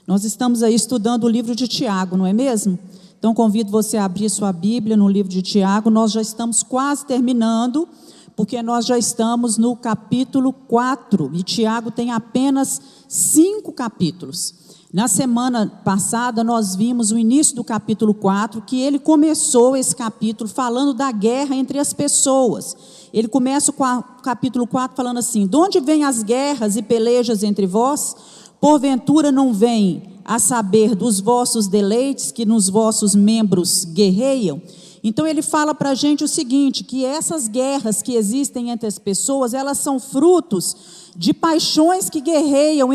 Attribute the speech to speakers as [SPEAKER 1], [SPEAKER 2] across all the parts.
[SPEAKER 1] Nós estamos aí estudando o livro de Tiago, não é mesmo? Então convido você a abrir sua Bíblia no livro de Tiago. Nós já estamos quase terminando, porque nós já estamos no capítulo 4, e Tiago tem apenas 5 capítulos. Na semana passada nós vimos o início do capítulo 4, que ele começou esse capítulo falando da guerra entre as pessoas. Ele começa com o capítulo 4 falando assim: de onde vêm as guerras e pelejas entre vós? Porventura não vem a saber dos vossos deleites que nos vossos membros guerreiam? Então ele fala para a gente o seguinte, que essas guerras que existem entre as pessoas, elas são frutos de paixões que guerreiam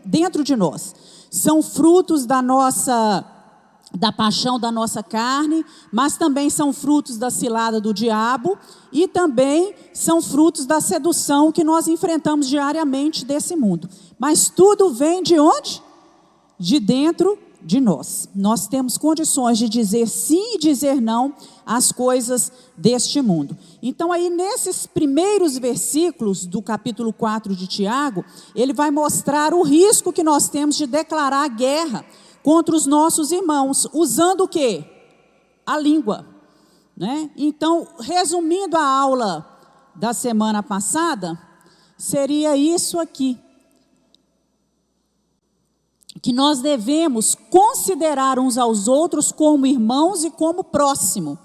[SPEAKER 1] dentro de nós. São frutos da paixão da nossa carne, mas também são frutos da cilada do diabo, e também são frutos da sedução que nós enfrentamos diariamente desse mundo. Mas tudo vem de onde? De dentro de nós. Nós temos condições de dizer sim e dizer não às coisas deste mundo. Então aí nesses primeiros versículos do capítulo 4 de Tiago, ele vai mostrar o risco que nós temos de declarar guerra contra os nossos irmãos, usando o quê? A língua, né? Então, resumindo a aula da semana passada, seria isso aqui: que nós devemos considerar uns aos outros como irmãos e como próximo.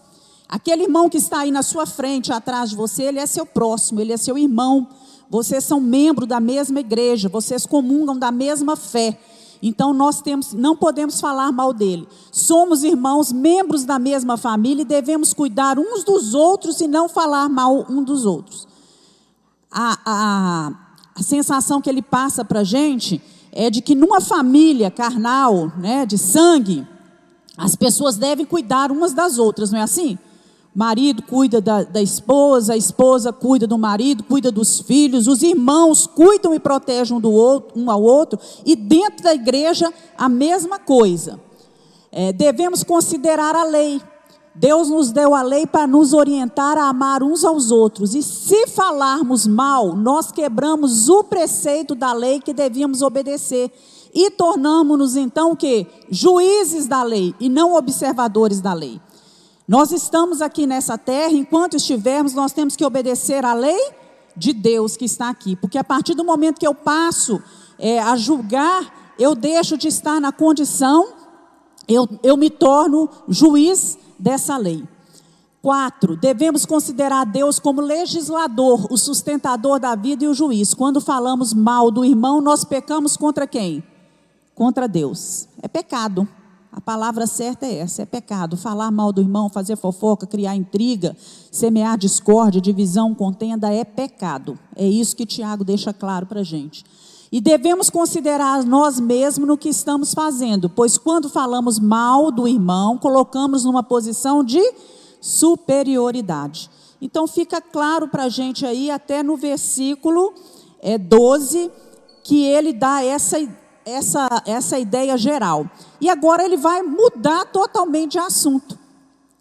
[SPEAKER 1] Aquele irmão que está aí na sua frente, atrás de você, ele é seu próximo, ele é seu irmão. Vocês são membros da mesma igreja, vocês comungam da mesma fé. Então não podemos falar mal dele. Somos irmãos, membros da mesma família, e devemos cuidar uns dos outros e não falar mal um dos outros. A sensação que ele passa para a gente é de que numa família carnal, né, de sangue, as pessoas devem cuidar umas das outras, não é assim? O marido cuida da esposa, a esposa cuida do marido, cuida dos filhos, os irmãos cuidam e protegem um ao outro, e dentro da igreja a mesma coisa. Devemos considerar a lei. Deus nos deu a lei para nos orientar a amar uns aos outros, e se falarmos mal, nós quebramos o preceito da lei que devíamos obedecer, e tornamos-nos então o quê? Juízes da lei, e não observadores da lei. Nós estamos aqui nessa terra, enquanto estivermos, nós temos que obedecer à lei de Deus que está aqui, porque a partir do momento que eu passo a julgar, eu deixo de estar na condição, eu me torno juiz dessa lei. 4, devemos considerar Deus como legislador, o sustentador da vida e o juiz. Quando falamos mal do irmão, nós pecamos contra quem? Contra Deus. É pecado. A palavra certa é essa, é pecado. Falar mal do irmão, fazer fofoca, criar intriga, semear discórdia, divisão, contenda, é pecado. É isso que Tiago deixa claro para a gente. E devemos considerar nós mesmos no que estamos fazendo, pois quando falamos mal do irmão, colocamos numa posição de superioridade. Então fica claro para a gente aí, até no versículo 12, que ele dá essa ideia geral. E agora ele vai mudar totalmente de assunto.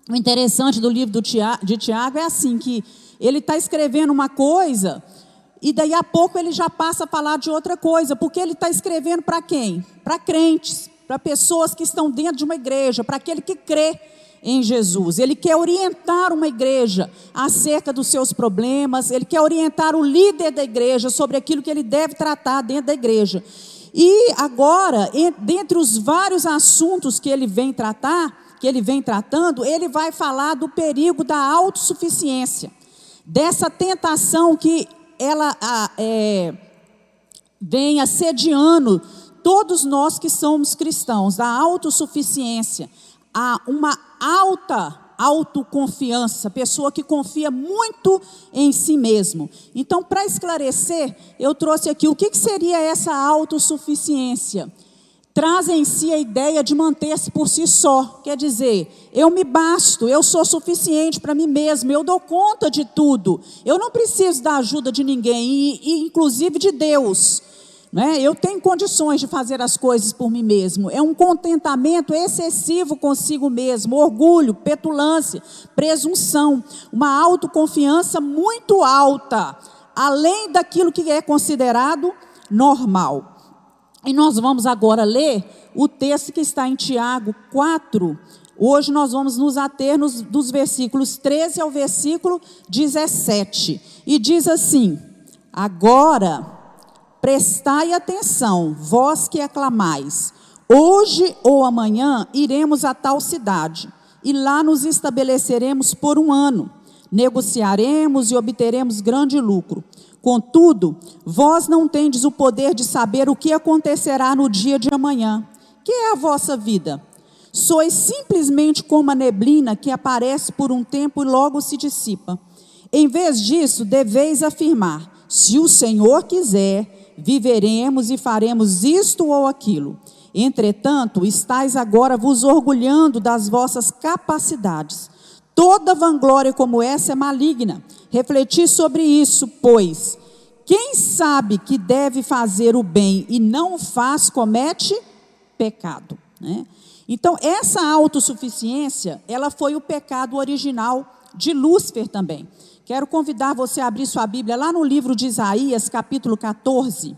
[SPEAKER 1] O interessante do livro de Tiago é assim, que ele está escrevendo uma coisa, e daí a pouco ele já passa a falar de outra coisa, porque ele está escrevendo para quem? Para crentes, para pessoas que estão dentro de uma igreja, para aquele que crê em Jesus. Ele quer orientar uma igreja acerca dos seus problemas, ele quer orientar o líder da igreja sobre aquilo que ele deve tratar dentro da igreja. E agora, dentre os vários assuntos que ele vem tratando, ele vai falar do perigo da autossuficiência, dessa tentação que ela vem assediando todos nós que somos cristãos, da autossuficiência, a uma alta autoconfiança, pessoa que confia muito em si mesmo. Então, para esclarecer, eu trouxe aqui o que seria essa autossuficiência. Traz em si a ideia de manter-se por si só, quer dizer, eu me basto, eu sou suficiente para mim mesmo, eu dou conta de tudo, eu não preciso da ajuda de ninguém, e inclusive de Deus, né? Eu tenho condições de fazer as coisas por mim mesmo. É um contentamento excessivo consigo mesmo, orgulho, petulância, presunção, uma autoconfiança muito alta, além daquilo que é considerado normal. E nós vamos agora ler o texto que está em Tiago 4. Hoje nós vamos nos ater dos versículos 13 ao versículo 17. E diz assim: agora prestai atenção, vós que aclamais. Hoje ou amanhã iremos a tal cidade, e lá nos estabeleceremos por 1 ano. Negociaremos e obteremos grande lucro. Contudo, vós não tendes o poder de saber o que acontecerá no dia de amanhã. Que é a vossa vida? Sois simplesmente como a neblina que aparece por um tempo e logo se dissipa. Em vez disso, deveis afirmar: se o Senhor quiser, viveremos e faremos isto ou aquilo. Entretanto, estáis agora vos orgulhando das vossas capacidades. Toda vanglória como essa é maligna. Refleti sobre isso, pois quem sabe que deve fazer o bem e não o faz, comete pecado, né? Então, essa autossuficiência, ela foi o pecado original de Lúcifer também. Quero convidar você a abrir sua Bíblia lá no livro de Isaías, capítulo 14.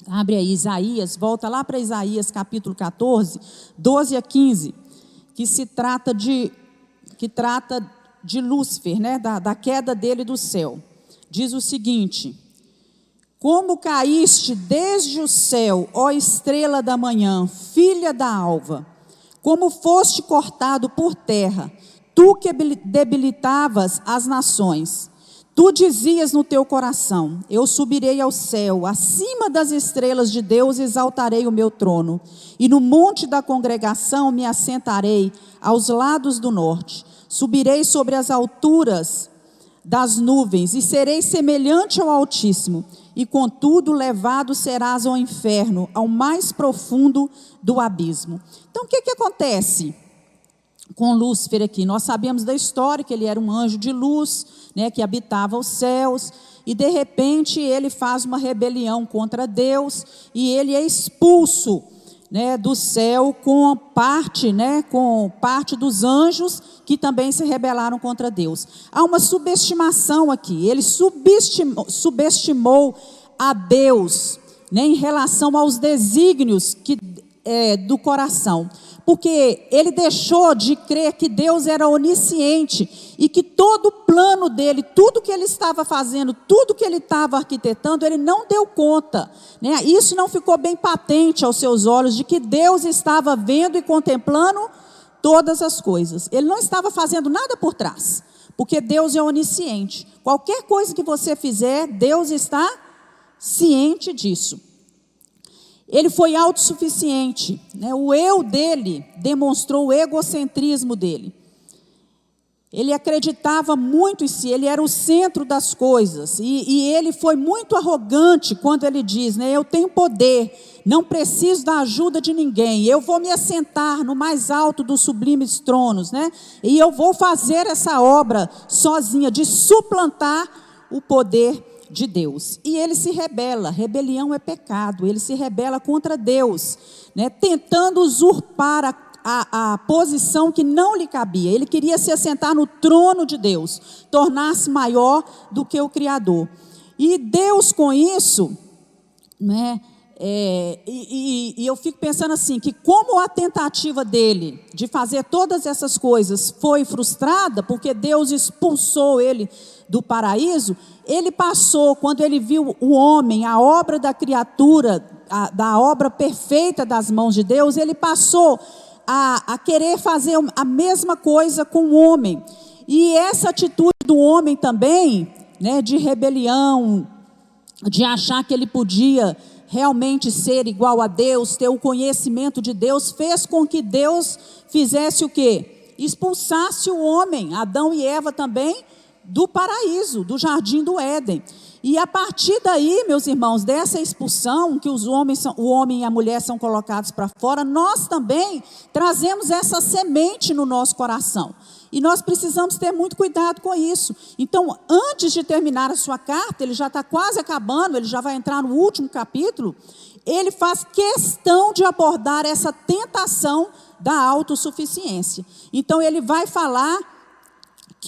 [SPEAKER 1] Abre aí Isaías, volta lá para Isaías, capítulo 14, 12 a 15, que trata de Lúcifer, né? Da queda dele do céu. Diz o seguinte: como caíste desde o céu, ó estrela da manhã, filha da alva, como foste cortado por terra, tu que debilitavas as nações. Tu dizias no teu coração: eu subirei ao céu, acima das estrelas de Deus exaltarei o meu trono, e no monte da congregação me assentarei aos lados do norte. Subirei sobre as alturas das nuvens, e serei semelhante ao Altíssimo, e contudo levado serás ao inferno, ao mais profundo do abismo. Então, o que acontece com Lúcifer aqui? Nós sabemos da história que ele era um anjo de luz, né, que habitava os céus, e de repente ele faz uma rebelião contra Deus, e ele é expulso, né, do céu com parte dos anjos que também se rebelaram contra Deus. Há uma subestimação aqui. Ele subestimou a Deus, né, em relação aos desígnios do coração, porque ele deixou de crer que Deus era onisciente e que todo o plano dele, tudo que ele estava fazendo, tudo que ele estava arquitetando, ele não deu conta, né? Isso não ficou bem patente aos seus olhos, de que Deus estava vendo e contemplando todas as coisas. Ele não estava fazendo nada por trás, porque Deus é onisciente. Qualquer coisa que você fizer, Deus está ciente disso. Ele foi autossuficiente, né? O eu dele demonstrou o egocentrismo dele. Ele acreditava muito em si, ele era o centro das coisas. E ele foi muito arrogante quando ele diz, né, eu tenho poder, não preciso da ajuda de ninguém, eu vou me assentar no mais alto dos sublimes tronos, né, e eu vou fazer essa obra sozinha, de suplantar o poder de Deus. E ele se rebela. Rebelião é pecado. Ele se rebela contra Deus, né, tentando usurpar a posição que não lhe cabia. Ele queria se assentar no trono de Deus, tornar-se maior do que o Criador. E Deus, com isso, né, eu fico pensando assim, que como a tentativa dele de fazer todas essas coisas foi frustrada, porque Deus expulsou ele do paraíso, ele passou, quando ele viu o homem, a obra da criatura, da obra perfeita das mãos de Deus, ele passou a querer fazer a mesma coisa com o homem. E essa atitude do homem também, né, de rebelião, de achar que ele podia realmente ser igual a Deus, ter o conhecimento de Deus, fez com que Deus fizesse o quê? Expulsasse o homem, Adão e Eva também, do paraíso, do jardim do Éden. E a partir daí, meus irmãos, dessa expulsão, que o homem e a mulher são colocados para fora, nós também trazemos essa semente no nosso coração. E nós precisamos ter muito cuidado com isso. Então, antes de terminar a sua carta, ele já está quase acabando, ele já vai entrar no último capítulo, ele faz questão de abordar essa tentação da autossuficiência. Então, ele vai falar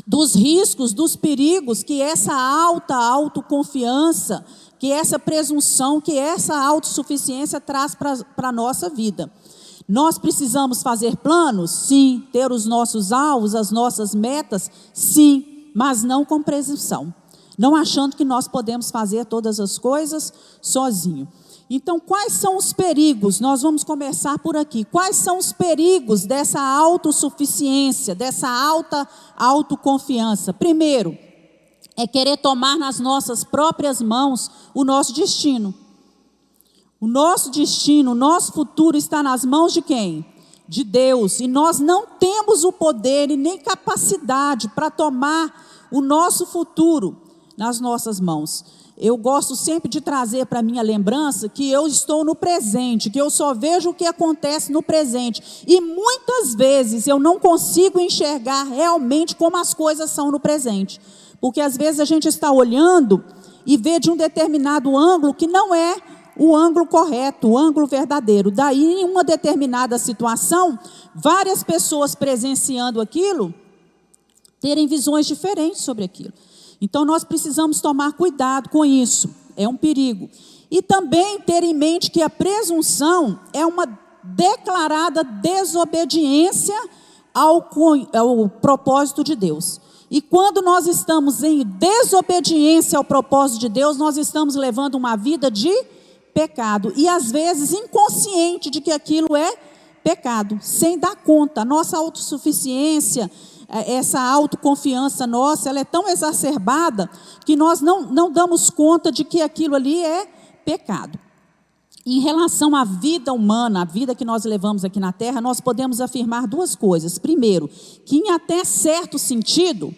[SPEAKER 1] dos riscos, dos perigos que essa alta autoconfiança, que essa presunção, que essa autossuficiência traz para a nossa vida. Nós precisamos fazer planos? Sim. Ter os nossos alvos, as nossas metas? Sim, mas não com presunção. Não achando que nós podemos fazer todas as coisas sozinho. Então, quais são os perigos? Nós vamos começar por aqui. Quais são os perigos dessa autossuficiência, dessa alta autoconfiança? Primeiro, é querer tomar nas nossas próprias mãos o nosso destino. O nosso destino, o nosso futuro está nas mãos de quem? De Deus. E nós não temos o poder e nem capacidade para tomar o nosso futuro nas nossas mãos. Eu gosto sempre de trazer para a minha lembrança que eu estou no presente, que eu só vejo o que acontece no presente. E muitas vezes eu não consigo enxergar realmente como as coisas são no presente. Porque às vezes a gente está olhando e vê de um determinado ângulo que não é o ângulo correto, o ângulo verdadeiro. Daí, em uma determinada situação, várias pessoas presenciando aquilo, terem visões diferentes sobre aquilo. Então, nós precisamos tomar cuidado com isso, é um perigo. E também ter em mente que a presunção é uma declarada desobediência ao propósito de Deus. E quando nós estamos em desobediência ao propósito de Deus, nós estamos levando uma vida de pecado. E às vezes inconsciente de que aquilo é pecado, sem dar conta. A nossa autossuficiência, essa autoconfiança nossa, ela é tão exacerbada que nós não damos conta de que aquilo ali é pecado. Em relação à vida humana, a vida que nós levamos aqui na Terra, nós podemos afirmar duas coisas. Primeiro, que em até certo sentido,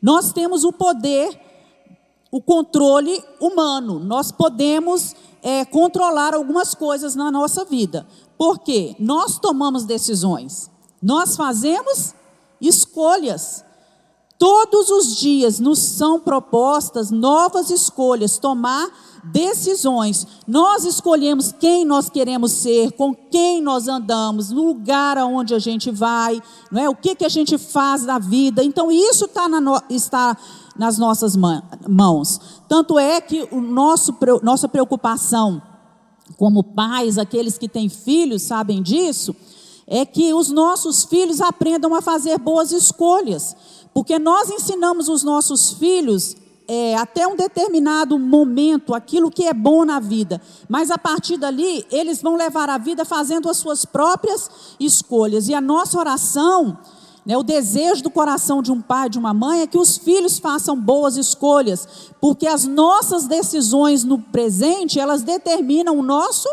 [SPEAKER 1] nós temos o poder, o controle humano. Nós podemos controlar algumas coisas na nossa vida. Por quê? Nós tomamos decisões, nós fazemos escolhas. Todos os dias nos são propostas novas escolhas, tomar decisões. Nós escolhemos quem nós queremos ser, com quem nós andamos, no lugar aonde a gente vai, não é? O que a gente faz na vida. Então isso está nas nossas mãos. Tanto é que nossa preocupação como pais, aqueles que têm filhos sabem disso, é que os nossos filhos aprendam a fazer boas escolhas. Porque nós ensinamos os nossos filhos até um determinado momento aquilo que é bom na vida. Mas a partir dali, eles vão levar a vida fazendo as suas próprias escolhas. E a nossa oração, o desejo do coração de um pai, de uma mãe, é que os filhos façam boas escolhas. Porque as nossas decisões no presente, elas determinam o nosso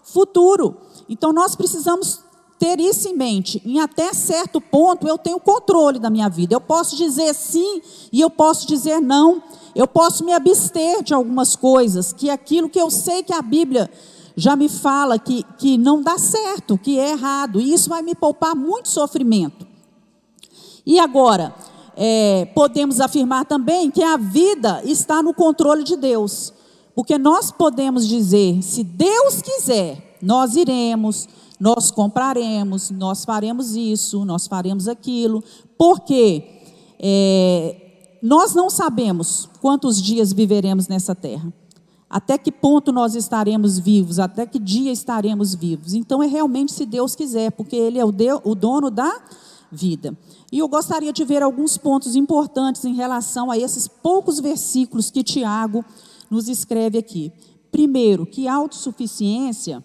[SPEAKER 1] futuro. Então nós precisamos ter isso em mente. Em até certo ponto eu tenho controle da minha vida. Eu posso dizer sim e eu posso dizer não. Eu posso me abster de algumas coisas, que aquilo que eu sei que a Bíblia já me fala que não dá certo, que é errado. E isso vai me poupar muito sofrimento. E agora, podemos afirmar também que a vida está no controle de Deus. Porque nós podemos dizer, se Deus quiser, nós iremos, nós compraremos, nós faremos isso, nós faremos aquilo, porque nós não sabemos quantos dias viveremos nessa terra, até que ponto nós estaremos vivos, até que dia estaremos vivos. Então é realmente se Deus quiser, porque Ele é o dono da vida. E eu gostaria de ver alguns pontos importantes em relação a esses poucos versículos que Tiago nos escreve aqui. Primeiro, que autossuficiência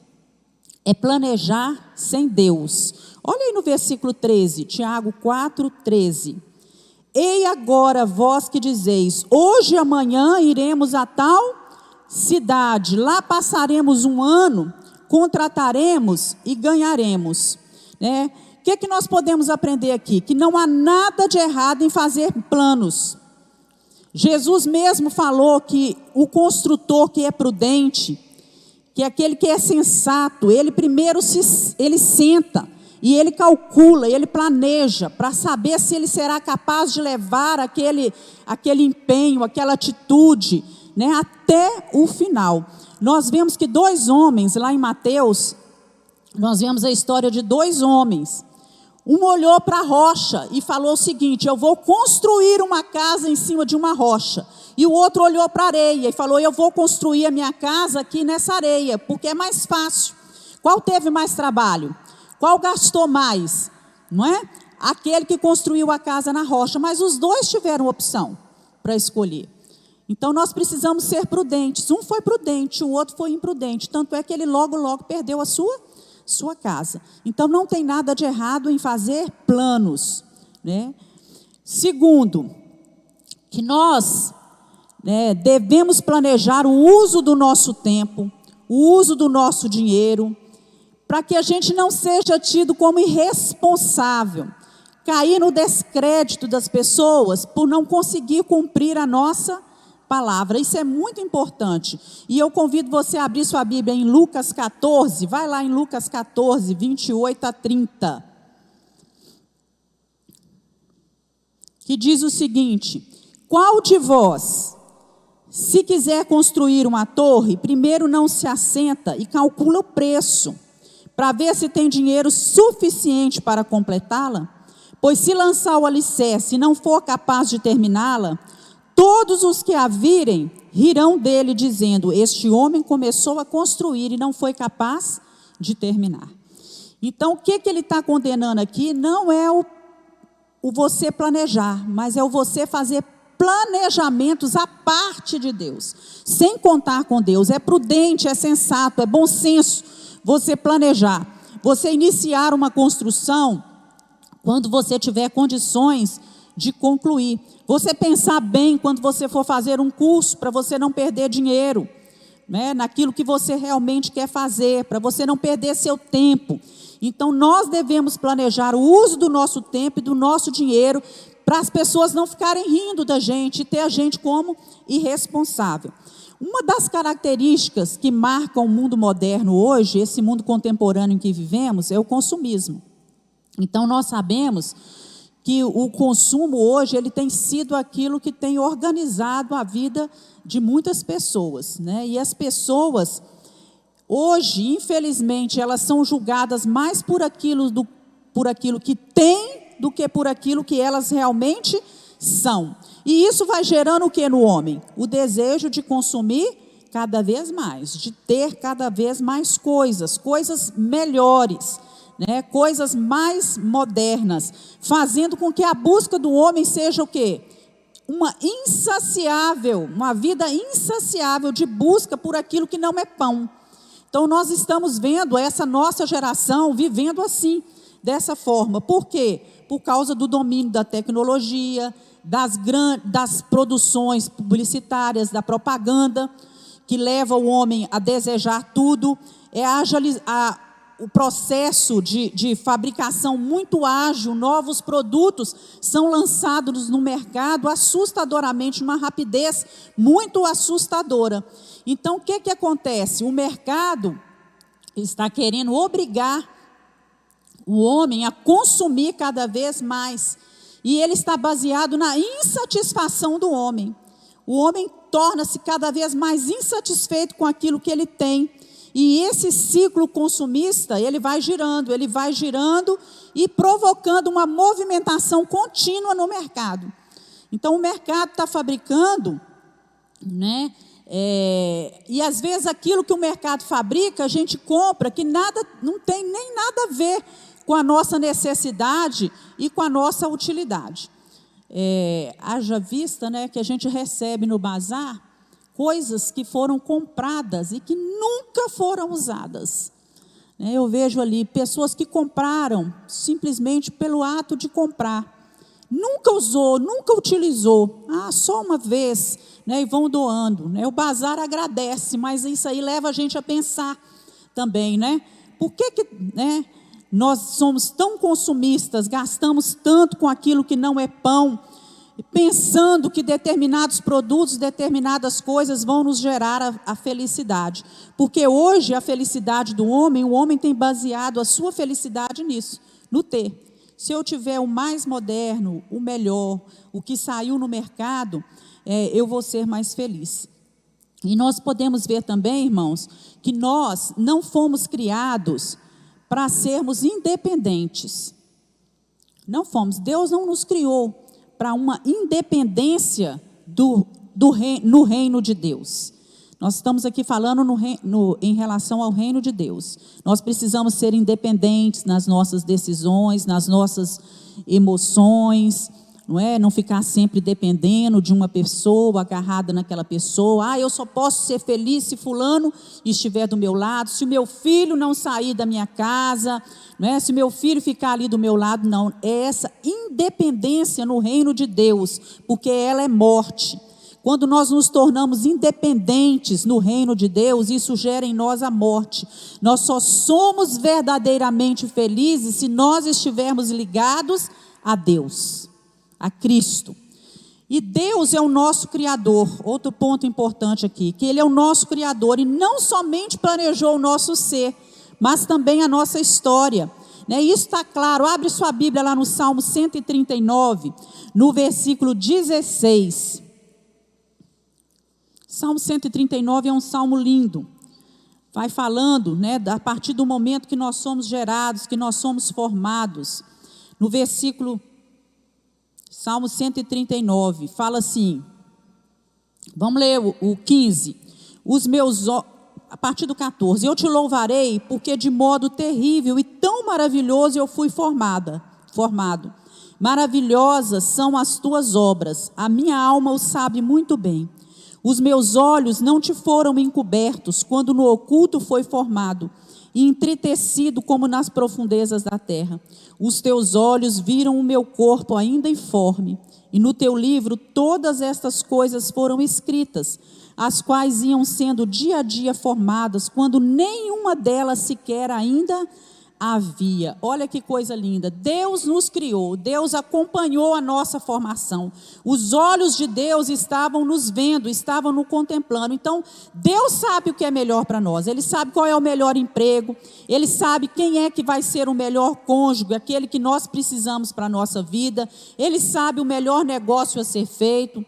[SPEAKER 1] é planejar sem Deus. Olha aí no versículo 13, Tiago 4, 13. Ei agora vós que dizeis, hoje e amanhã iremos a tal cidade, lá passaremos um ano, contrataremos e ganharemos. O que nós podemos aprender aqui? Que não há nada de errado em fazer planos. Jesus mesmo falou que o construtor que é prudente, que é aquele que é sensato, ele primeiro ele senta e ele calcula, ele planeja para saber se ele será capaz de levar aquele empenho, aquela atitude, até o final. Nós vemos que 2 homens, lá em Mateus, nós vemos a história de 2 homens. Um olhou para a rocha e falou o seguinte: eu vou construir uma casa em cima de uma rocha. E o outro olhou para a areia e falou: eu vou construir a minha casa aqui nessa areia, porque é mais fácil. Qual teve mais trabalho? Qual gastou mais? Não é? Aquele que construiu a casa na rocha. Mas os dois tiveram opção para escolher. Então nós precisamos ser prudentes. Um foi prudente, o outro foi imprudente. Tanto é que ele logo perdeu a sua casa. Então não tem nada de errado em fazer planos, né? Segundo, que nós, né, devemos planejar o uso do nosso tempo, o uso do nosso dinheiro, para que a gente não seja tido como irresponsável, cair no descrédito das pessoas por não conseguir cumprir a nossa palavra. Isso é muito importante. E eu convido você a abrir sua Bíblia em Lucas 14, vai lá em Lucas 14, 28 a 30. Que diz o seguinte: qual de vós, se quiser construir uma torre, primeiro não se assenta e calcula o preço, para ver se tem dinheiro suficiente para completá-la? Pois se lançar o alicerce e não for capaz de terminá-la, todos os que a virem rirão dele, dizendo: este homem começou a construir e não foi capaz de terminar. Então, o que ele está condenando aqui não é o você planejar, mas é o você fazer planejamentos à parte de Deus, sem contar com Deus. É prudente, é sensato, é bom senso você planejar, você iniciar uma construção quando você tiver condições de concluir. Você pensar bem quando você for fazer um curso, para você não perder dinheiro, né, naquilo que você realmente quer fazer, para você não perder seu tempo. Então, nós devemos planejar o uso do nosso tempo e do nosso dinheiro, para as pessoas não ficarem rindo da gente e ter a gente como irresponsável. Uma das características que marcam o mundo moderno hoje, esse mundo contemporâneo em que vivemos, é o consumismo. Então, nós sabemos que o consumo hoje, ele tem sido aquilo que tem organizado a vida de muitas pessoas, né? E as pessoas, hoje, infelizmente, elas são julgadas mais por aquilo que têm, do que por aquilo que elas realmente são. E isso vai gerando o que no homem? O desejo de consumir cada vez mais, de ter cada vez mais coisas melhores, né, coisas mais modernas, fazendo com que a busca do homem seja o quê? Uma vida insaciável de busca por aquilo que não é pão. Então nós estamos vendo essa nossa geração vivendo assim, dessa forma. Por quê? Por causa do domínio da tecnologia, das produções publicitárias, da propaganda, que leva o homem a desejar tudo, o processo de fabricação muito ágil, novos produtos são lançados no mercado assustadoramente, numa rapidez muito assustadora. Então, o que acontece? O mercado está querendo obrigar o homem a consumir cada vez mais, e ele está baseado na insatisfação do homem. O homem torna-se cada vez mais insatisfeito com aquilo que ele tem. E esse ciclo consumista, ele vai girando e provocando uma movimentação contínua no mercado. Então, o mercado está fabricando, né? E às vezes aquilo que o mercado fabrica, a gente compra, que não tem nem nada a ver com a nossa necessidade e com a nossa utilidade. Haja vista, né, que a gente recebe no bazar coisas que foram compradas e que nunca foram usadas. Eu vejo ali pessoas que compraram simplesmente pelo ato de comprar. Nunca usou, nunca utilizou. Só uma vez, né, e vão doando. O bazar agradece, mas isso aí leva a gente a pensar também, né? Por que né, nós somos tão consumistas, gastamos tanto com aquilo que não é pão, pensando que determinados produtos, determinadas coisas vão nos gerar a felicidade. Porque hoje a felicidade do homem, o homem tem baseado a sua felicidade nisso, no ter. Se eu tiver o mais moderno, o melhor, o que saiu no mercado, eu vou ser mais feliz. E nós podemos ver também, irmãos, que nós não fomos criados para sermos independentes. Não fomos. Deus não nos criou para uma independência no reino de Deus. Nós estamos aqui falando em relação ao reino de Deus. Nós precisamos ser independentes nas nossas decisões, nas nossas emoções, não é? Não ficar sempre dependendo de uma pessoa, agarrada naquela pessoa. Eu só posso ser feliz se fulano estiver do meu lado, se o meu filho não sair da minha casa, não é? Se meu filho ficar ali do meu lado. Não, é essa independência no reino de Deus, porque ela é morte. Quando nós nos tornamos independentes no reino de Deus, isso gera em nós a morte. Nós só somos verdadeiramente felizes se nós estivermos ligados a Deus, a Cristo. E Deus é o nosso Criador. Outro ponto importante aqui, que Ele é o nosso Criador e não somente planejou o nosso ser, mas também a nossa história. Isso está claro. Abre sua Bíblia lá no Salmo 139, no versículo 16. Salmo 139 é um salmo lindo. Vai falando, a partir do momento que nós somos gerados, que nós somos formados. No versículo, Salmo 139, fala assim, vamos ler o 15. A partir do 14. Eu te louvarei, porque de modo terrível e tão maravilhoso eu fui formado. Maravilhosas são as tuas obras, a minha alma o sabe muito bem. Os meus olhos não te foram encobertos, quando no oculto foi formado, e entretecido como nas profundezas da terra. Os teus olhos viram o meu corpo ainda informe, e no teu livro todas estas coisas foram escritas, as quais iam sendo dia a dia formadas, quando nenhuma delas sequer ainda havia. Olha que coisa linda. Deus nos criou, Deus acompanhou a nossa formação. Os olhos de Deus estavam nos vendo, estavam nos contemplando. Então, Deus sabe o que é melhor para nós. Ele sabe qual é o melhor emprego, Ele sabe quem é que vai ser o melhor cônjuge, aquele que nós precisamos para a nossa vida. Ele sabe o melhor negócio a ser feito.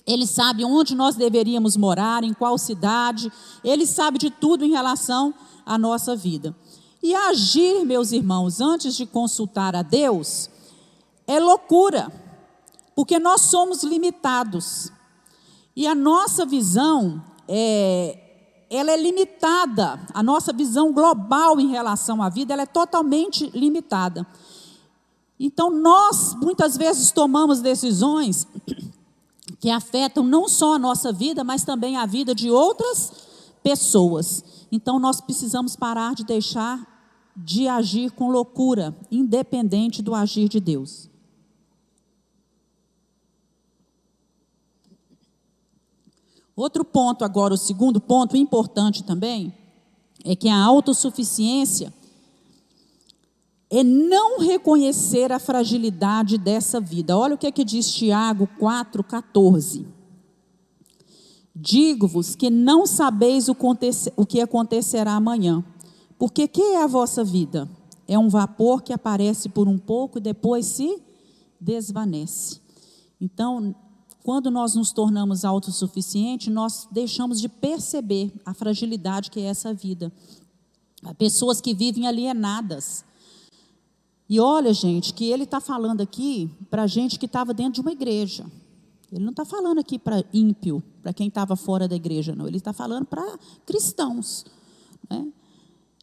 [SPEAKER 1] Ele sabe onde nós deveríamos morar, em qual cidade. Ele sabe de tudo em relação à nossa vida. E agir, meus irmãos, antes de consultar a Deus, é loucura, porque nós somos limitados. E a nossa visão, ela é limitada, a nossa visão global em relação à vida, ela é totalmente limitada. Então, nós, muitas vezes, tomamos decisões que afetam não só a nossa vida, mas também a vida de outras pessoas. Então, nós precisamos parar de agir com loucura, independente do agir de Deus. Outro ponto agora, o segundo ponto importante também, é que a autossuficiência é não reconhecer a fragilidade dessa vida. Olha o que diz Tiago 4,14. Digo-vos que não sabeis o que acontecerá amanhã. Porque que é a vossa vida? É um vapor que aparece por um pouco e depois se desvanece. Então, quando nós nos tornamos autossuficientes, nós deixamos de perceber a fragilidade que é essa vida. Há pessoas que vivem alienadas. E olha, gente, que ele está falando aqui para gente que estava dentro de uma igreja. Ele não está falando aqui para ímpio, para quem estava fora da igreja, não. Ele está falando para cristãos, né?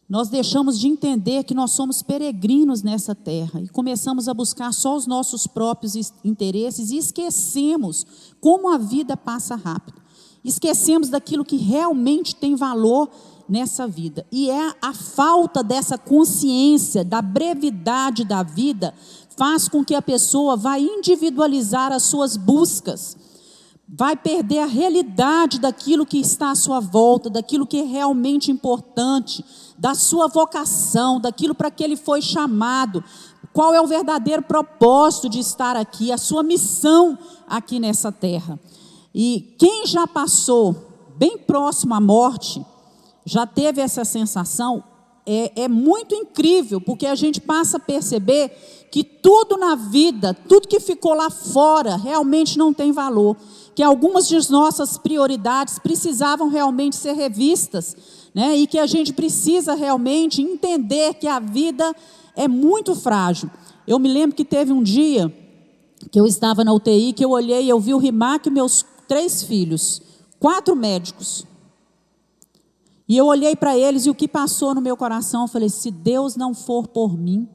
[SPEAKER 1] Nós deixamos de entender que nós somos peregrinos nessa terra e começamos a buscar só os nossos próprios interesses e esquecemos como a vida passa rápido. Esquecemos daquilo que realmente tem valor nessa vida. E é a falta dessa consciência da brevidade da vida faz com que a pessoa vá individualizar as suas buscas, vai perder a realidade daquilo que está à sua volta, daquilo que é realmente importante, da sua vocação, daquilo para que ele foi chamado, qual é o verdadeiro propósito de estar aqui, a sua missão aqui nessa terra. E quem já passou bem próximo à morte, já teve essa sensação, é muito incrível, porque a gente passa a perceber que tudo na vida, tudo que ficou lá fora, realmente não tem valor, que algumas de nossas prioridades precisavam realmente ser revistas, né? E que a gente precisa realmente entender que a vida é muito frágil. Eu me lembro que teve um dia que eu estava na UTI, que eu olhei e eu vi o Rimac e meus 3 filhos, 4 médicos. E eu olhei para eles e o que passou no meu coração, eu falei, se Deus não for por mim,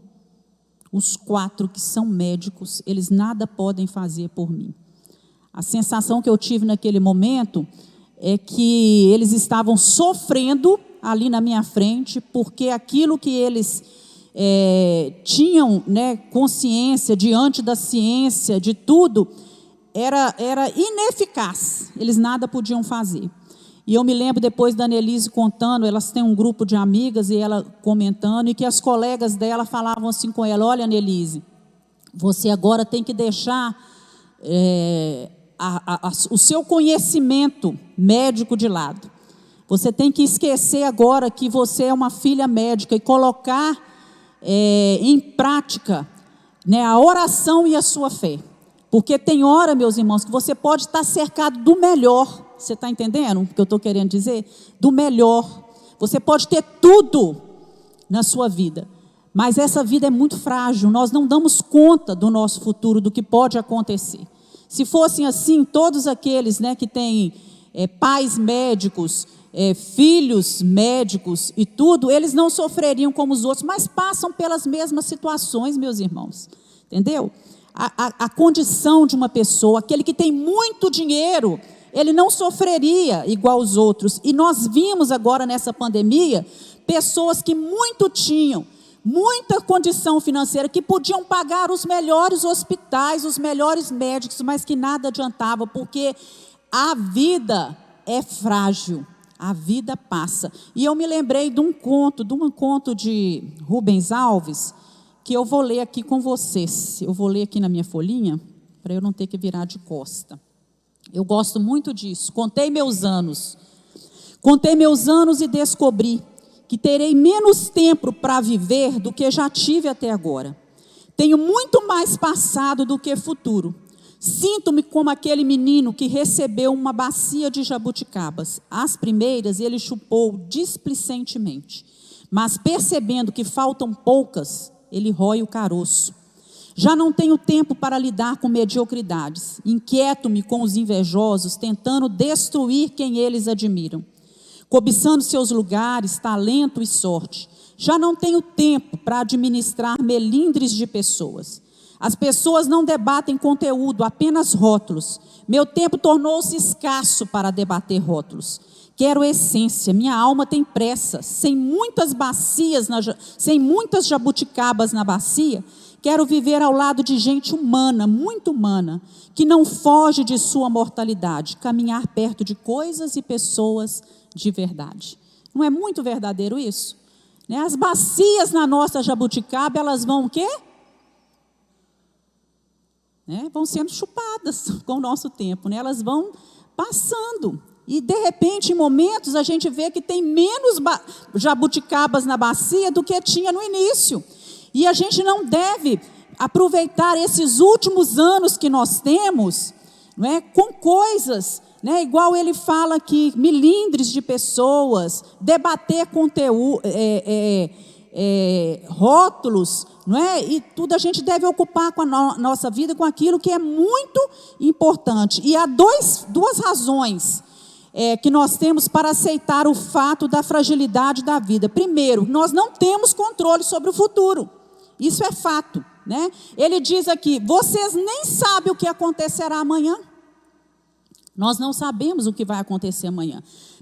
[SPEAKER 1] os 4 que são médicos, eles nada podem fazer por mim. A sensação que eu tive naquele momento é que eles estavam sofrendo ali na minha frente, porque aquilo que eles tinham, né, consciência diante da ciência, de tudo, era ineficaz, eles nada podiam fazer. E eu me lembro depois da Annelise contando, elas têm um grupo de amigas e ela comentando, e que as colegas dela falavam assim com ela, olha Annelise, você agora tem que deixar o seu conhecimento médico de lado. Você tem que esquecer agora que você é uma filha médica e colocar em prática, né, a oração e a sua fé. Porque tem hora, meus irmãos, que você pode estar cercado do melhor. Você está entendendo o que eu estou querendo dizer? Do melhor. Você pode ter tudo na sua vida, mas essa vida é muito frágil. Nós não damos conta do nosso futuro, do que pode acontecer. Se fossem assim, todos aqueles, né, que têm pais médicos, filhos médicos e tudo, eles não sofreriam como os outros, mas passam pelas mesmas situações, meus irmãos. Entendeu? A condição de uma pessoa, aquele que tem muito dinheiro, ele não sofreria igual os outros. E nós vimos agora nessa pandemia, pessoas que muito tinham, muita condição financeira, que podiam pagar os melhores hospitais, os melhores médicos, mas que nada adiantava, porque a vida é frágil, a vida passa. E eu me lembrei de um conto de Rubens Alves, que eu vou ler aqui com vocês. Eu vou ler aqui na minha folhinha, para eu não ter que virar de costa. Eu gosto muito disso. Contei meus anos e descobri que terei menos tempo para viver do que já tive até agora. Tenho muito mais passado do que futuro. Sinto-me como aquele menino que recebeu uma bacia de jabuticabas. As primeiras ele chupou displicentemente, mas percebendo que faltam poucas, ele rói o caroço. Já não tenho tempo para lidar com mediocridades. Inquieto-me com os invejosos, tentando destruir quem eles admiram, cobiçando seus lugares, talento e sorte. Já não tenho tempo para administrar melindres de pessoas. As pessoas não debatem conteúdo, apenas rótulos. Meu tempo tornou-se escasso para debater rótulos. Quero essência, minha alma tem pressa. Sem muitas jabuticabas na bacia, quero viver ao lado de gente humana, muito humana, que não foge de sua mortalidade, caminhar perto de coisas e pessoas de verdade. Não é muito verdadeiro isso? Né? As bacias na nossa jabuticaba, elas vão o quê? Né? Vão sendo chupadas com o nosso tempo, né? Elas vão passando. E, de repente, em momentos, a gente vê que tem menos jabuticabas na bacia do que tinha no início. E a gente não deve aproveitar esses últimos anos que nós temos, não é, com coisas, né, igual ele fala aqui, melindres de pessoas, debater conteúdo, rótulos, não é? E tudo a gente deve ocupar com a nossa vida, com aquilo que é muito importante. E há duas razões que nós temos para aceitar o fato da fragilidade da vida. Primeiro, nós não temos controle sobre o futuro. Isso é fato, né? Ele diz aqui, vocês nem sabem o que acontecerá amanhã. Nós não sabemos o que vai acontecer amanhã.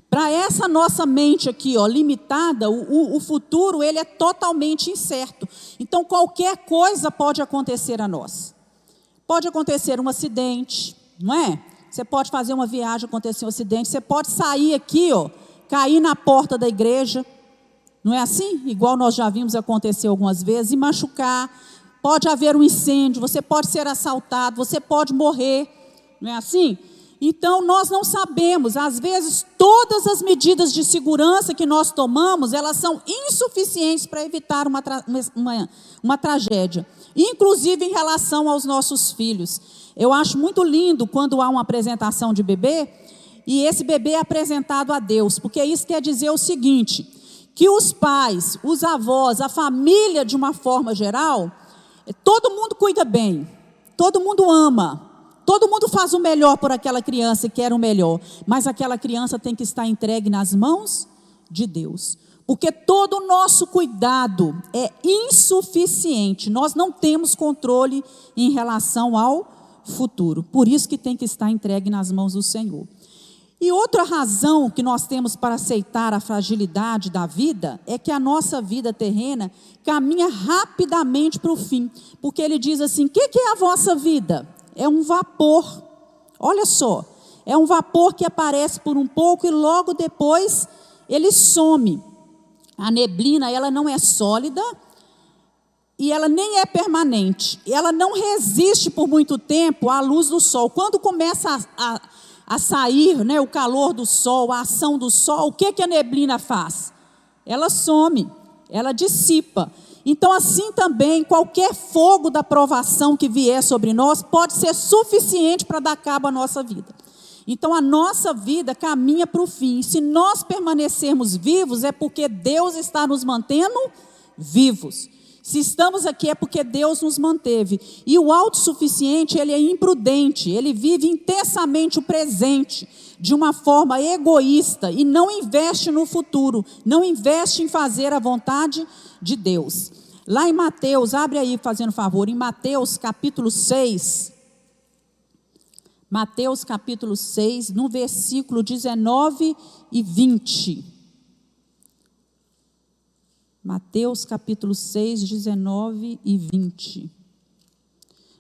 [SPEAKER 1] Para essa nossa mente aqui, ó, limitada, o futuro ele é totalmente incerto. Então, qualquer coisa pode acontecer a nós. Pode acontecer um acidente, não é? Você pode fazer uma viagem, acontecer um acidente. Você pode sair aqui, ó, cair na porta da igreja. Não é assim? Igual nós já vimos acontecer algumas vezes, e machucar. Pode haver um incêndio, você pode ser assaltado, você pode morrer. Não é assim? Então, nós não sabemos. Às vezes, todas as medidas de segurança que nós tomamos, elas são insuficientes para evitar uma tragédia. Inclusive em relação aos nossos filhos. Eu acho muito lindo quando há uma apresentação de bebê, e esse bebê é apresentado a Deus, porque isso quer dizer o seguinte, que os pais, os avós, a família de uma forma geral, Todo mundo cuida bem, todo mundo ama, todo mundo faz o melhor por aquela criança e quer o melhor, mas aquela criança tem que estar entregue nas mãos de Deus, porque todo o nosso cuidado é insuficiente, nós não temos controle em relação ao futuro, por isso que tem que estar entregue nas mãos do Senhor. E outra razão que nós temos para aceitar a fragilidade da vida é que a nossa vida terrena caminha rapidamente para o fim, porque ele diz assim: o que é a vossa vida? É um vapor, olha só, é um vapor que aparece por um pouco e logo depois ele some. A neblina, ela não é sólida e ela nem é permanente, ela não resiste por muito tempo à luz do sol. Quando começa a sair, né, o calor do sol, a ação do sol, o que a neblina faz? Ela some, ela dissipa. Então assim também, qualquer fogo da provação que vier sobre nós, pode ser suficiente para dar cabo à nossa vida. Então a nossa vida caminha para o fim. Se nós permanecermos vivos, é porque Deus está nos mantendo vivos. Se estamos aqui é porque Deus nos manteve. E o autossuficiente, ele é imprudente, ele vive intensamente o presente, de uma forma egoísta, e não investe no futuro, não investe em fazer a vontade de Deus. Lá em Mateus, abre aí fazendo favor, em Mateus capítulo 6, Mateus capítulo 6, no versículo 19 e 20. Mateus capítulo 6, 19 e 20.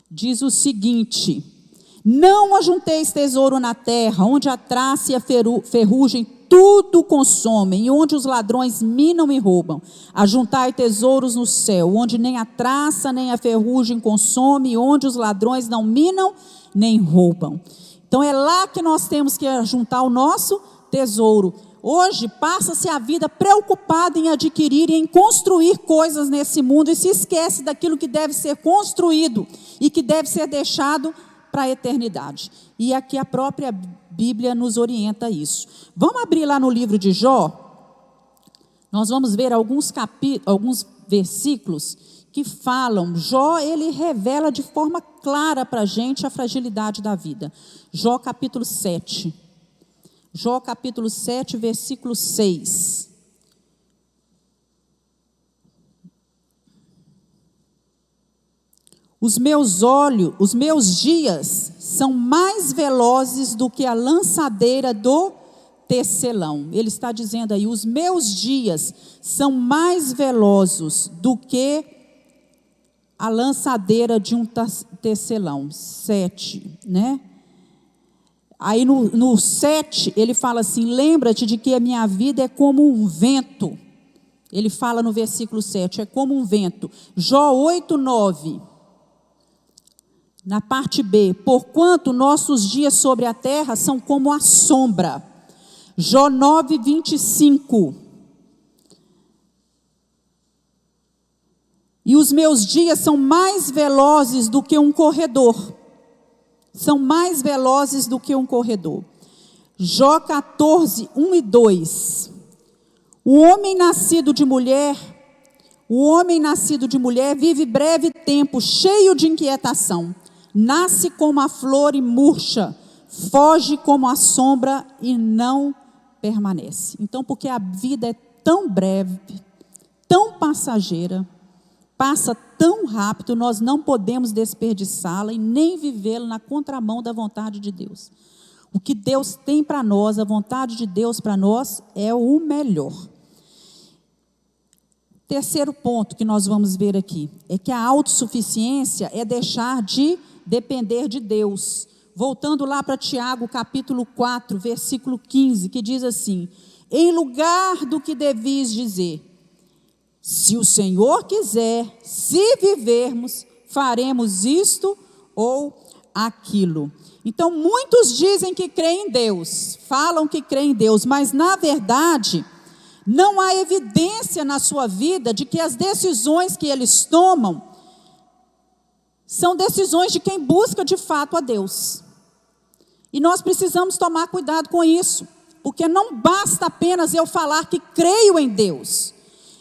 [SPEAKER 1] Diz o seguinte: não ajunteis tesouro na terra, onde a traça e a ferrugem tudo consomem, e onde os ladrões minam e roubam. Ajuntai tesouros no céu, onde nem a traça nem a ferrugem consome, e onde os ladrões não minam nem roubam. Então é lá que nós temos que ajuntar o nosso tesouro. Hoje passa-se a vida preocupada em adquirir e em construir coisas nesse mundo e se esquece daquilo que deve ser construído e que deve ser deixado para a eternidade. E aqui a própria Bíblia nos orienta a isso. Vamos abrir lá no livro de Jó. Nós vamos ver alguns versículos que falam. Jó, ele revela de forma clara para a gente a fragilidade da vida. Jó capítulo 7. Jó capítulo 7, versículo 6. Os meus dias são mais velozes do que a lançadeira do tecelão. Ele está dizendo aí, os meus dias são mais velozes do que a lançadeira de um tecelão. 7, né? Aí no 7, ele fala assim: lembra-te de que a minha vida é como um vento. Ele fala no versículo 7, é como um vento. Jó 8, 9. Na parte B, porquanto nossos dias sobre a terra são como a sombra. Jó 9, 25. E os meus dias são mais velozes do que um corredor. São mais velozes do que um corredor. Jó 14, 1 e 2. O homem nascido de mulher vive breve tempo, cheio de inquietação. Nasce como a flor e murcha, foge como a sombra e não permanece. Então, porque a vida é tão breve, tão passageira, passa tão rápido, nós não podemos desperdiçá-la e nem vivê-la na contramão da vontade de Deus. O que Deus tem para nós, a vontade de Deus para nós é o melhor. Terceiro ponto que nós vamos ver aqui é que a autossuficiência é deixar de depender de Deus. Voltando lá para Tiago capítulo 4, versículo 15, que diz assim: em lugar do que devis dizer, se o Senhor quiser, se vivermos, faremos isto ou aquilo. Então muitos dizem que creem em Deus, falam que creem em Deus, mas na verdade não há evidência na sua vida de que as decisões que eles tomam são decisões de quem busca de fato a Deus. E nós precisamos tomar cuidado com isso, porque não basta apenas eu falar que creio em Deus,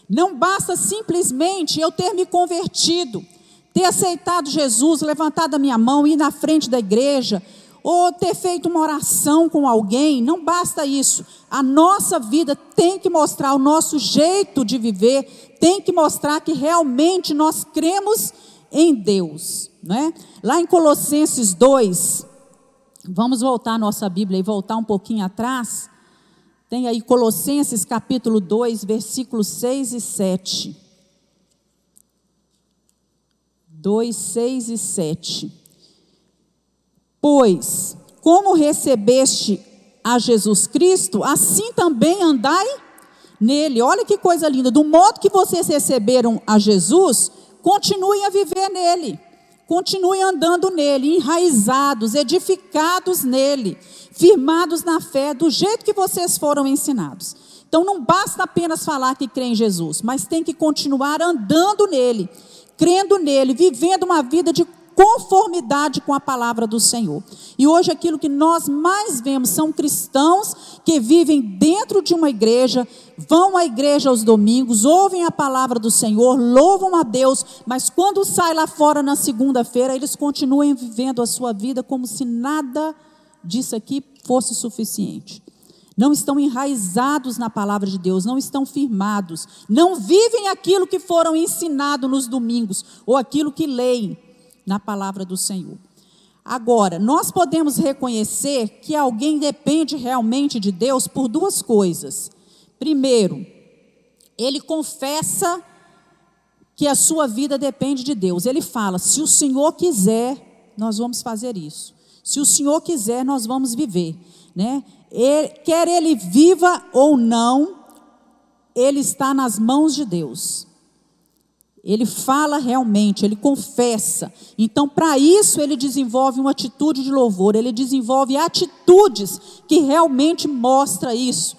[SPEAKER 1] não basta simplesmente eu ter me convertido, ter aceitado Jesus, levantado a minha mão, ir na frente da igreja, ou ter feito uma oração com alguém. Não basta isso. A nossa vida tem que mostrar, o nosso jeito de viver tem que mostrar que realmente nós cremos em Deus, né? Lá em Colossenses 2, vamos voltar a nossa Bíblia e voltar um pouquinho atrás. Tem aí Colossenses capítulo 2, versículos 6 e 7. 2, 6 e 7. Pois, como recebeste a Jesus Cristo, assim também andai nele. Olha que coisa linda. Do modo que vocês receberam a Jesus, continuem a viver nele. Continuem andando nele, enraizados, edificados nele, firmados na fé, do jeito que vocês foram ensinados. Então não basta apenas falar que crê em Jesus, mas tem que continuar andando nele, crendo nele, vivendo uma vida de conformidade com a palavra do Senhor. E hoje aquilo que nós mais vemos são cristãos que vivem dentro de uma igreja, vão à igreja aos domingos, ouvem a palavra do Senhor, louvam a Deus, mas quando sai lá fora na segunda-feira, eles continuam vivendo a sua vida como se nada disso aqui fosse suficiente. Não estão enraizados na palavra de Deus, não estão firmados, não vivem aquilo que foram ensinados nos domingos, ou aquilo que leem na palavra do Senhor. Agora, nós podemos reconhecer que alguém depende realmente de Deus por duas coisas. Primeiro, ele confessa que a sua vida depende de Deus. Ele fala: se o Senhor quiser, nós vamos fazer isso. Se o Senhor quiser, nós vamos viver, né? Quer ele viva ou não, ele está nas mãos de Deus. Ele fala realmente, ele confessa. Então, para isso, ele desenvolve uma atitude de louvor, ele desenvolve atitudes que realmente mostram isso,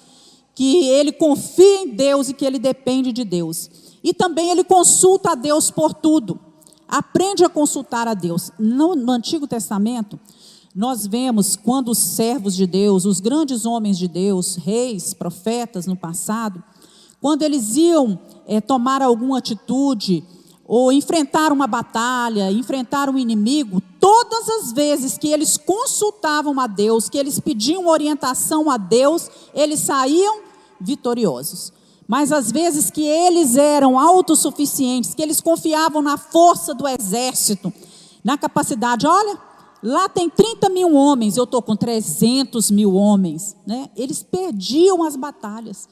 [SPEAKER 1] que ele confia em Deus e que ele depende de Deus. E também ele consulta a Deus por tudo, aprende a consultar a Deus. No Antigo Testamento, nós vemos quando os servos de Deus, os grandes homens de Deus, reis, profetas no passado, quando eles iam tomar alguma atitude, ou enfrentar uma batalha, enfrentar um inimigo, todas as vezes que eles consultavam a Deus, que eles pediam orientação a Deus, eles saíam vitoriosos. Mas às vezes que eles eram autossuficientes, que eles confiavam na força do exército, na capacidade, olha, lá tem 30 mil homens, eu estou com 300 mil homens, né? Eles perdiam as batalhas,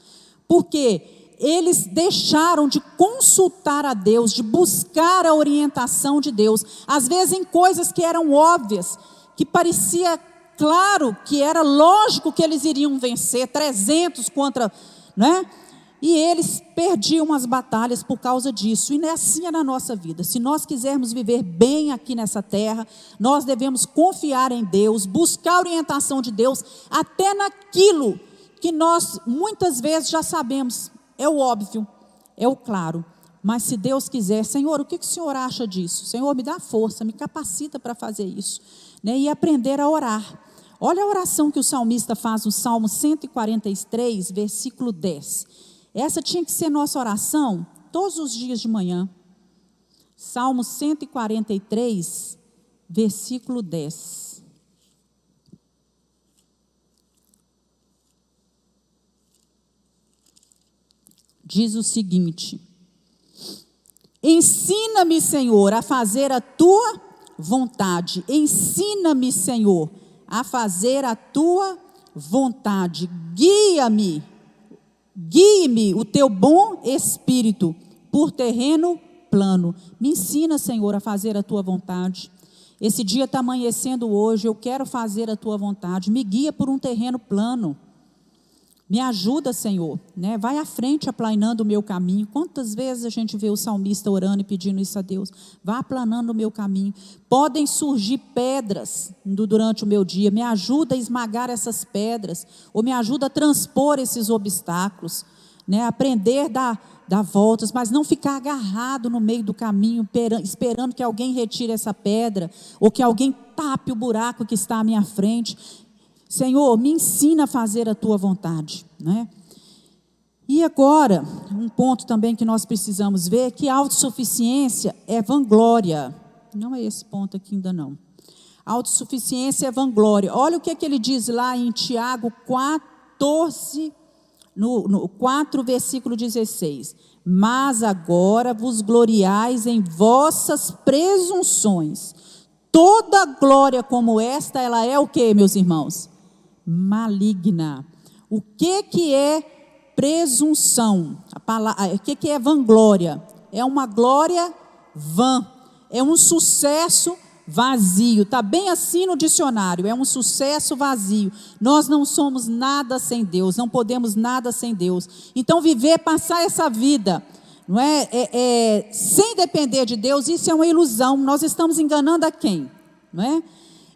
[SPEAKER 1] porque eles deixaram de consultar a Deus, de buscar a orientação de Deus, às vezes em coisas que eram óbvias, que parecia claro, que era lógico que eles iriam vencer, 300 contra, né? E eles perdiam as batalhas por causa disso. E assim é na nossa vida. Se nós quisermos viver bem aqui nessa terra, nós devemos confiar em Deus, buscar a orientação de Deus, até naquilo que nós muitas vezes já sabemos. É o óbvio, é o claro, mas se Deus quiser, Senhor, o que o Senhor acha disso? Senhor, me dá força, me capacita para fazer isso, né? E aprender a orar. Olha a oração que o salmista faz no Salmo 143, versículo 10. Essa tinha que ser nossa oração todos os dias de manhã. Salmo 143, versículo 10. Diz o seguinte: ensina-me, Senhor, a fazer a tua vontade. Ensina-me, Senhor, a fazer a tua vontade. Guia-me, guie-me o teu bom espírito por terreno plano. Me ensina, Senhor, a fazer a tua vontade. Esse dia está amanhecendo hoje, eu quero fazer a tua vontade. Me guia por um terreno plano. Me ajuda, Senhor, né? Vai à frente aplanando o meu caminho. Quantas vezes a gente vê o salmista orando e pedindo isso a Deus? Vá aplanando o meu caminho. Podem surgir pedras durante o meu dia. Me ajuda a esmagar essas pedras. Ou me ajuda a transpor esses obstáculos, né? Aprender a dar voltas, mas não ficar agarrado no meio do caminho, esperando que alguém retire essa pedra, ou que alguém tape o buraco que está à minha frente. Senhor, me ensina a fazer a tua vontade, né? E agora, um ponto também que nós precisamos ver é que autossuficiência é vanglória. Não é esse ponto aqui ainda não. Autossuficiência é vanglória. Olha o que ele diz lá em Tiago 14, no 4, versículo 16. Mas agora vos gloriais em vossas presunções. Toda glória como esta, ela é o que, meus irmãos? Maligna. O que é presunção? O que é vanglória? É uma glória vã. É um sucesso vazio. Está bem assim no dicionário. É um sucesso vazio. Nós não somos nada sem Deus. Não podemos nada sem Deus. Então passar essa vida, não sem depender de Deus, isso é uma ilusão. Nós estamos enganando a quem? Não é?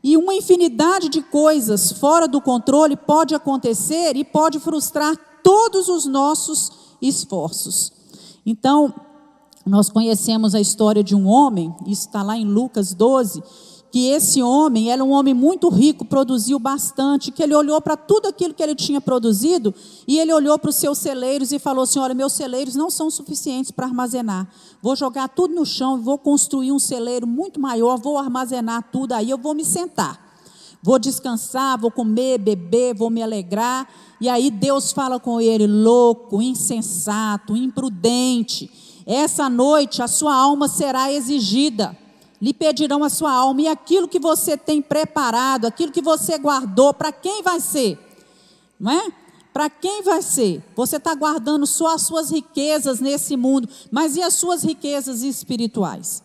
[SPEAKER 1] E uma infinidade de coisas fora do controle pode acontecer e pode frustrar todos os nossos esforços. Então, nós conhecemos a história de um homem, isso está lá em Lucas 12, que esse homem era um homem muito rico, produziu bastante, que ele olhou para tudo aquilo que ele tinha produzido, e ele olhou para os seus celeiros e falou assim: olha, meus celeiros não são suficientes para armazenar, vou jogar tudo no chão, vou construir um celeiro muito maior, vou armazenar tudo aí, eu vou me sentar, vou descansar, vou comer, beber, vou me alegrar. E aí Deus fala com ele: louco, insensato, imprudente, essa noite a sua alma será exigida, lhe pedirão a sua alma, e aquilo que você tem preparado, aquilo que você guardou, para quem vai ser? Não é? Para quem vai ser? Você está guardando só as suas riquezas nesse mundo, mas e as suas riquezas espirituais?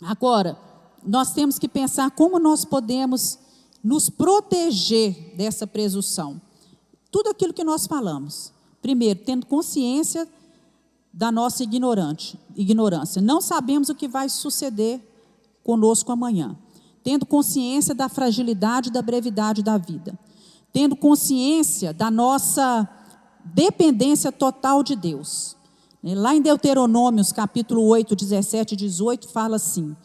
[SPEAKER 1] Agora, nós temos que pensar como nós podemos nos proteger dessa presunção. Tudo aquilo que nós falamos. Primeiro, tendo consciência da nossa ignorância. Não sabemos o que vai suceder conosco amanhã. Tendo consciência da fragilidade e da brevidade da vida. Tendo consciência da nossa dependência total de Deus. Lá em Deuteronômios, capítulo 8, 17 e 18, fala assim: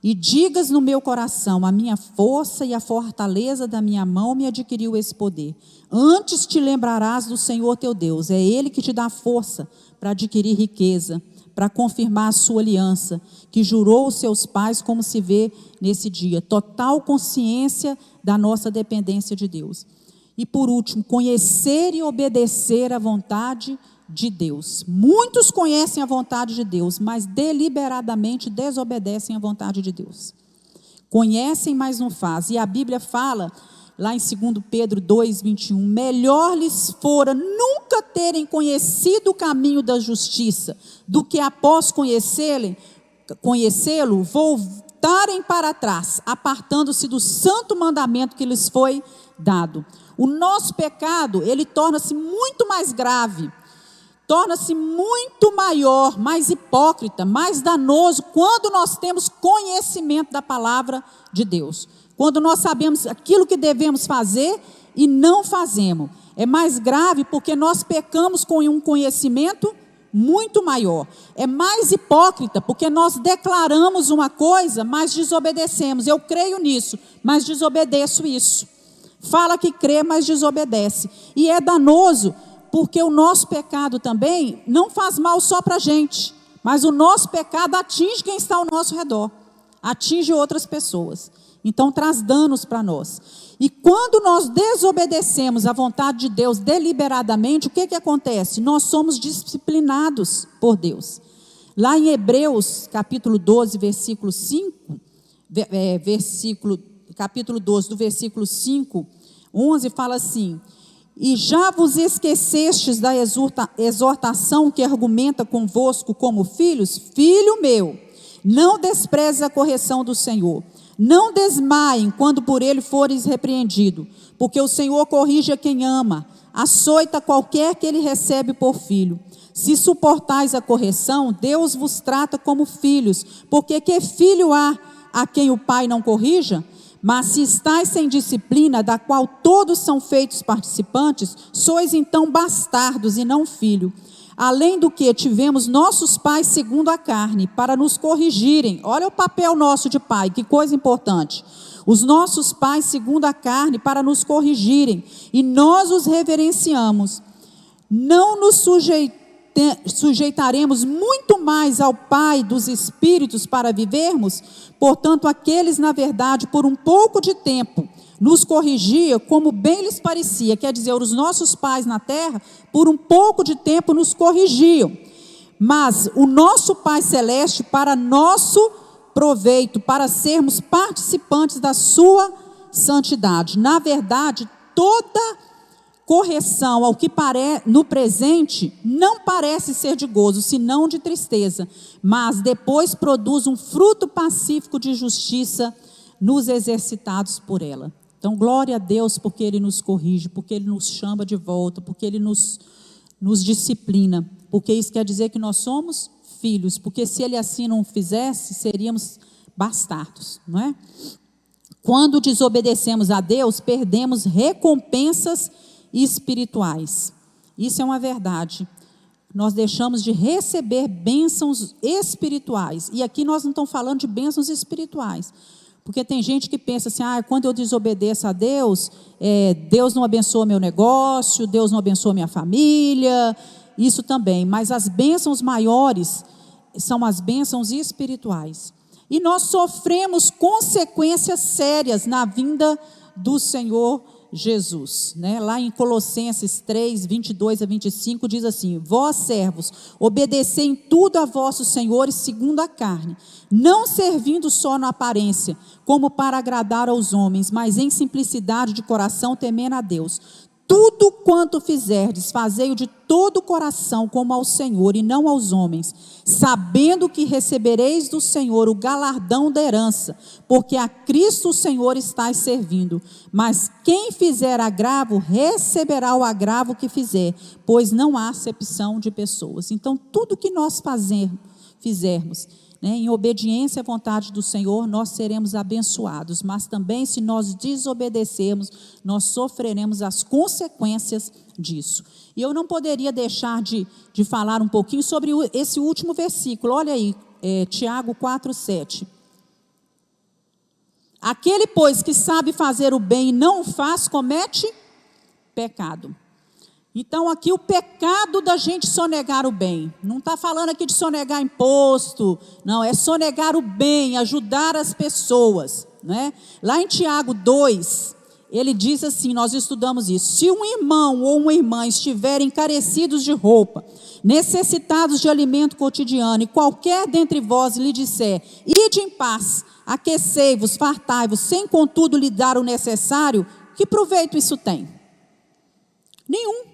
[SPEAKER 1] e digas no meu coração, a minha força e a fortaleza da minha mão me adquiriu esse poder. Antes te lembrarás do Senhor teu Deus, é Ele que te dá força para adquirir riqueza, para confirmar a sua aliança, que jurou aos seus pais, como se vê nesse dia. Total consciência da nossa dependência de Deus. E por último, conhecer e obedecer à vontade de Deus. Muitos conhecem a vontade de Deus, mas deliberadamente desobedecem à vontade de Deus. Conhecem, mas não fazem. E a Bíblia fala, lá em 2 Pedro 2, 21, melhor lhes fora nunca terem conhecido o caminho da justiça, do que após conhecê-lo, voltarem para trás, apartando-se do santo mandamento que lhes foi dado. O nosso pecado, ele torna-se muito mais grave, torna-se muito maior, mais hipócrita, mais danoso, quando nós temos conhecimento da palavra de Deus. Quando nós sabemos aquilo que devemos fazer e não fazemos. É mais grave porque nós pecamos com um conhecimento muito maior. É mais hipócrita porque nós declaramos uma coisa, mas desobedecemos. Eu creio nisso, mas desobedeço isso. Fala que crê, mas desobedece. E é danoso porque o nosso pecado também não faz mal só para a gente, mas o nosso pecado atinge quem está ao nosso redor, atinge outras pessoas. Então traz danos para nós. E quando nós desobedecemos a vontade de Deus deliberadamente, o que acontece? Nós somos disciplinados por Deus. Lá em Hebreus, capítulo 12, versículo 5, capítulo 12, do versículo 5, 11, fala assim: e já vos esquecestes da exortação que argumenta convosco como filhos? Filho meu, não desprezes a correção do Senhor. Não desmaiem quando por ele fores repreendido, porque o Senhor corrige a quem ama, açoita qualquer que ele recebe por filho. Se suportais a correção, Deus vos trata como filhos, porque que filho há a quem o pai não corrija? Mas se estáis sem disciplina, da qual todos são feitos participantes, sois então bastardos e não filho. Além do que tivemos nossos pais segundo a carne, para nos corrigirem. Olha o papel nosso de pai, que coisa importante. Os nossos pais segundo a carne, para nos corrigirem, e nós os reverenciamos. não nos sujeitaremos muito mais ao Pai dos Espíritos para vivermos? Portanto, aqueles, na verdade, por um pouco de tempo, nos corrigia como bem lhes parecia. Quer dizer, os nossos pais na terra, por um pouco de tempo, nos corrigiam. Mas o nosso Pai Celeste, para nosso proveito, para sermos participantes da sua santidade. Na verdade, toda correção ao que no presente não parece ser de gozo, senão de tristeza, mas depois produz um fruto pacífico de justiça nos exercitados por ela. Então, glória a Deus porque Ele nos corrige, porque Ele nos chama de volta, porque Ele nos disciplina, porque isso quer dizer que nós somos filhos, porque se Ele assim não fizesse, seríamos bastardos, não é? Quando desobedecemos a Deus, perdemos recompensas espirituais. Isso é uma verdade. Nós deixamos de receber bênçãos espirituais. E aqui nós não estamos falando de bênçãos espirituais. Porque tem gente que pensa assim, quando eu desobedeço a Deus, Deus não abençoa meu negócio, Deus não abençoa minha família, isso também. Mas as bênçãos maiores são as bênçãos espirituais. E nós sofremos consequências sérias na vinda do Senhor Jesus, né? Lá em Colossenses 3, 22 a 25, diz assim: vós servos, obedecei em tudo a vossos senhores segundo a carne, não servindo só na aparência, como para agradar aos homens, mas em simplicidade de coração, temendo a Deus. Tudo quanto fizerdes, fazei-o de todo o coração, como ao Senhor e não aos homens, sabendo que recebereis do Senhor o galardão da herança, porque a Cristo o Senhor estáis servindo. Mas quem fizer agravo, receberá o agravo que fizer, pois não há acepção de pessoas. Então, tudo que nós fizermos, né, em obediência à vontade do Senhor, nós seremos abençoados, mas também se nós desobedecermos, nós sofreremos as consequências disso. E eu não poderia deixar de falar um pouquinho sobre esse último versículo. Olha aí, Tiago 4, 7. Aquele, pois, que sabe fazer o bem e não o faz, comete pecado. Então, aqui o pecado da gente sonegar o bem. Não está falando aqui de sonegar imposto, não, é sonegar o bem, ajudar as pessoas, né? Lá em Tiago 2, ele diz assim, nós estudamos isso: se um irmão ou uma irmã estiverem carecidos de roupa, necessitados de alimento cotidiano, e qualquer dentre vós lhe disser, ide em paz, aquecei-vos, fartai-vos, sem contudo lhe dar o necessário, que proveito isso tem? Nenhum.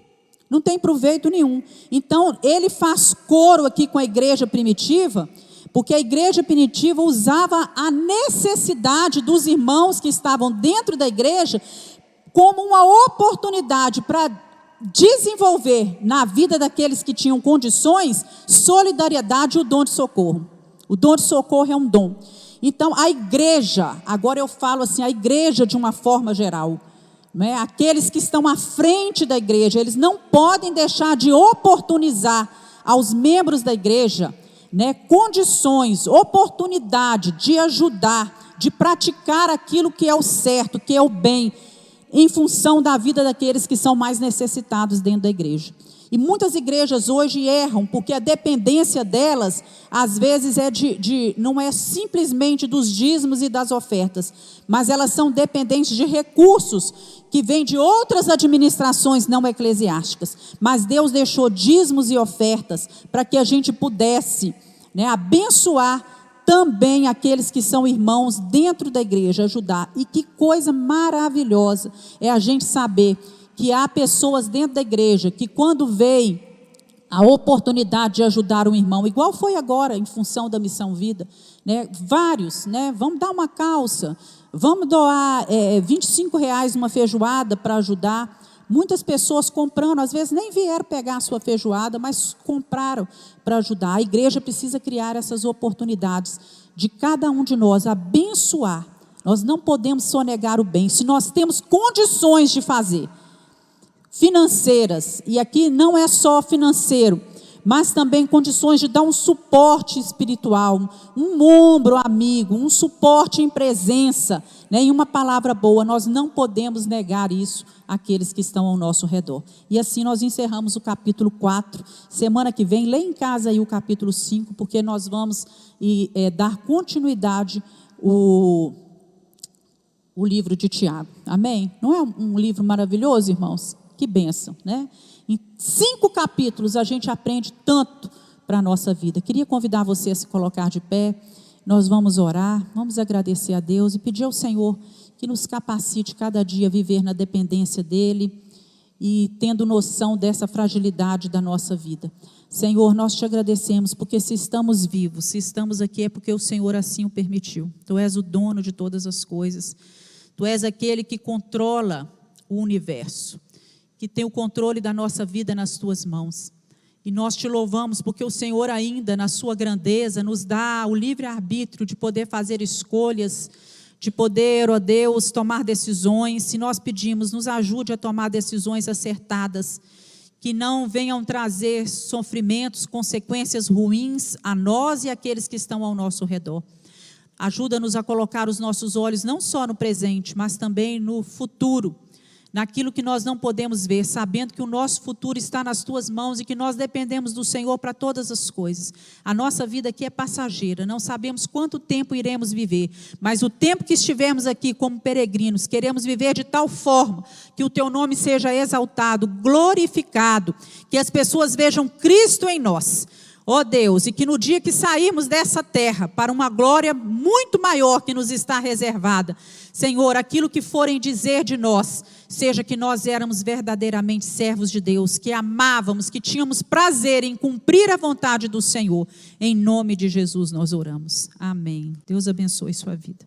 [SPEAKER 1] Não tem proveito nenhum. Então, ele faz coro aqui com a igreja primitiva, porque a igreja primitiva usava a necessidade dos irmãos que estavam dentro da igreja como uma oportunidade para desenvolver na vida daqueles que tinham condições, solidariedade e o dom de socorro. O dom de socorro é um dom. Então, a igreja, agora eu falo assim, a igreja de uma forma geral, né? Aqueles que estão à frente da igreja, eles não podem deixar de oportunizar aos membros da igreja, né, condições, oportunidade de ajudar, de praticar aquilo que é o certo, que é o bem, em função da vida daqueles que são mais necessitados dentro da igreja. E muitas igrejas hoje erram, porque a dependência delas, às vezes, não é simplesmente dos dízimos e das ofertas, mas elas são dependentes de recursos que vêm de outras administrações não eclesiásticas. Mas Deus deixou dízimos e ofertas para que a gente pudesse, né, abençoar também aqueles que são irmãos dentro da igreja, ajudar. E que coisa maravilhosa é a gente saber que há pessoas dentro da igreja que, quando veem a oportunidade de ajudar um irmão, igual foi agora em função da Missão Vida, né, vários, né, vamos dar uma calça, vamos doar R$25 numa feijoada para ajudar. Muitas pessoas comprando, às vezes nem vieram pegar a sua feijoada, mas compraram para ajudar. A igreja precisa criar essas oportunidades de cada um de nós abençoar. Nós não podemos sonegar o bem, se nós temos condições de fazer, financeiras, e aqui não é só financeiro, mas também condições de dar um suporte espiritual, um ombro amigo, um suporte em presença, Nenhuma palavra boa, nós não podemos negar isso àqueles que estão ao nosso redor. E assim nós encerramos o capítulo 4. Semana que vem, lê em casa aí o capítulo 5, porque nós vamos dar continuidade o livro de Tiago. Amém? Não é um livro maravilhoso, irmãos? Que bênção, né? Em 5 capítulos a gente aprende tanto para a nossa vida. Queria convidar você a se colocar de pé. Nós vamos orar, vamos agradecer a Deus e pedir ao Senhor que nos capacite cada dia a viver na dependência dEle e tendo noção dessa fragilidade da nossa vida. Senhor, nós te agradecemos porque se estamos vivos, se estamos aqui é porque o Senhor assim o permitiu. Tu és o dono de todas as coisas. Tu és aquele que controla o universo, que tem o controle da nossa vida nas tuas mãos. E nós te louvamos porque o Senhor ainda, na sua grandeza, nos dá o livre-arbítrio de poder fazer escolhas, de poder, ó Deus, tomar decisões. Se nós pedimos, nos ajude a tomar decisões acertadas, que não venham trazer sofrimentos, consequências ruins a nós e àqueles que estão ao nosso redor. Ajuda-nos a colocar os nossos olhos não só no presente, mas também no futuro, naquilo que nós não podemos ver, sabendo que o nosso futuro está nas tuas mãos e que nós dependemos do Senhor para todas as coisas. A nossa vida aqui é passageira, não sabemos quanto tempo iremos viver, mas o tempo que estivermos aqui como peregrinos, queremos viver de tal forma que o teu nome seja exaltado, glorificado, que as pessoas vejam Cristo em nós. Ó Deus, e que no dia que sairmos dessa terra para uma glória muito maior que nos está reservada, Senhor, aquilo que forem dizer de nós, seja que nós éramos verdadeiramente servos de Deus, que amávamos, que tínhamos prazer em cumprir a vontade do Senhor. Em nome de Jesus nós oramos. Amém. Deus abençoe sua vida.